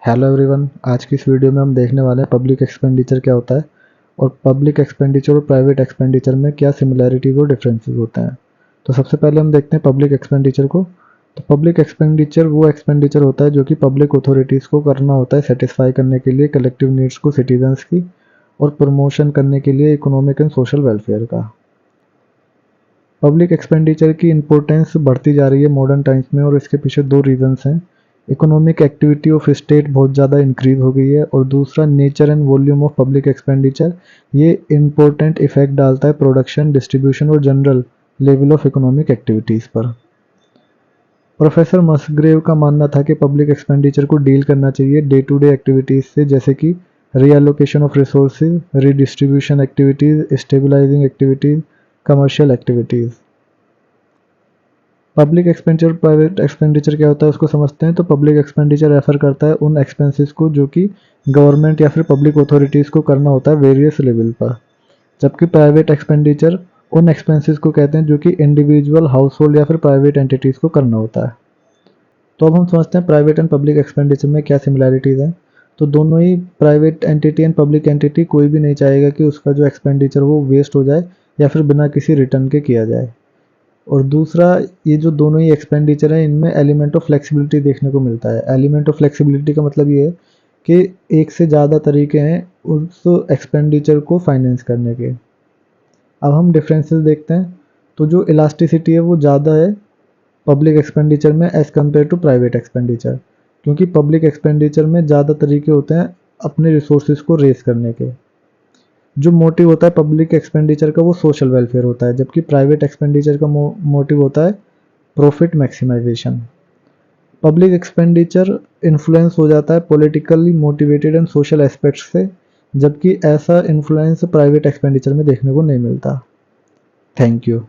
Hello everyone, आज की इस वीडियो में हम देखने वाले हैं पब्लिक एक्सपेंडिचर क्या होता है और पब्लिक एक्सपेंडिचर और प्राइवेट एक्सपेंडिचर में क्या सिमिलैरिटीज और डिफरेंसेस होते हैं। तो सबसे पहले हम देखते हैं पब्लिक एक्सपेंडिचर को। तो पब्लिक एक्सपेंडिचर वो एक्सपेंडिचर होता है जो कि पब्लिक अथॉरिटीज़ को करना होता है सेटिस्फाई करने के लिए कलेक्टिव नीड्स को सिटीजन्स की और प्रमोशन करने के लिए इकोनॉमिक एंड सोशल वेलफेयर का। पब्लिक एक्सपेंडिचर की इम्पोर्टेंस बढ़ती जा रही है मॉडर्न टाइम्स में और इसके पीछे दो रीजंस हैं। इकोनॉमिक एक्टिविटी ऑफ स्टेट बहुत ज़्यादा इंक्रीज हो गई है और दूसरा nature and volume of public expenditure ये इम्पोर्टेंट इफेक्ट डालता है प्रोडक्शन, डिस्ट्रीब्यूशन और general level of economic activities पर। प्रोफेसर मसग्रेव का मानना था कि पब्लिक एक्सपेंडिचर को डील करना चाहिए डे टू डे एक्टिविटीज़ से, जैसे कि reallocation of resources, redistribution activities, stabilising activities, commercial activities. Public expenditure private expenditure क्या होता है उसको समझते हैं। तो पब्लिक एक्सपेंडिचर रेफर करता है उन एक्सपेंसेस को जो कि गवर्नमेंट या फिर पब्लिक अथॉरिटीज़ को करना होता है वेरियस लेवल पर, जबकि प्राइवेट एक्सपेंडिचर उन एक्सपेंसेस को कहते हैं जो कि इंडिविजुअल, हाउस होल्ड या फिर प्राइवेट एंटिटीज़ को करना होता है। तो अब हम समझते हैं प्राइवेट एंड पब्लिक एक्सपेंडिचर में क्या सिमिलैरिटीज़ हैं। तो दोनों ही private entity and public entity कोई भी नहीं चाहेगा कि उसका जो एक्सपेंडिचर वो वेस्ट हो जाए या फिर बिना किसी रिटर्न के किया जाए। और दूसरा, ये जो दोनों ही एक्सपेंडिचर है इनमें एलिमेंट ऑफ फ्लेक्सिबिलिटी देखने को मिलता है। एलिमेंट ऑफ फ्लेक्सिबिलिटी का मतलब ये है कि एक से ज़्यादा तरीके हैं उस एक्सपेंडिचर को फाइनेंस करने के। अब हम डिफरेंसेस देखते हैं। तो जो इलास्टिसिटी है वो ज़्यादा है पब्लिक एक्सपेंडिचर में as compared to private expenditure, क्योंकि पब्लिक एक्सपेंडिचर में ज़्यादा तरीके होते हैं अपने रिसोर्सेज को रेस करने के। जो मोटिव होता है पब्लिक एक्सपेंडिचर का वो सोशल वेलफेयर होता है, जबकि प्राइवेट एक्सपेंडिचर का मोटिव होता है profit maximisation. Public expenditure influence हो जाता है politically motivated and social aspects से, जबकि ऐसा इन्फ्लुएंस प्राइवेट एक्सपेंडिचर में देखने को नहीं मिलता। Thank you.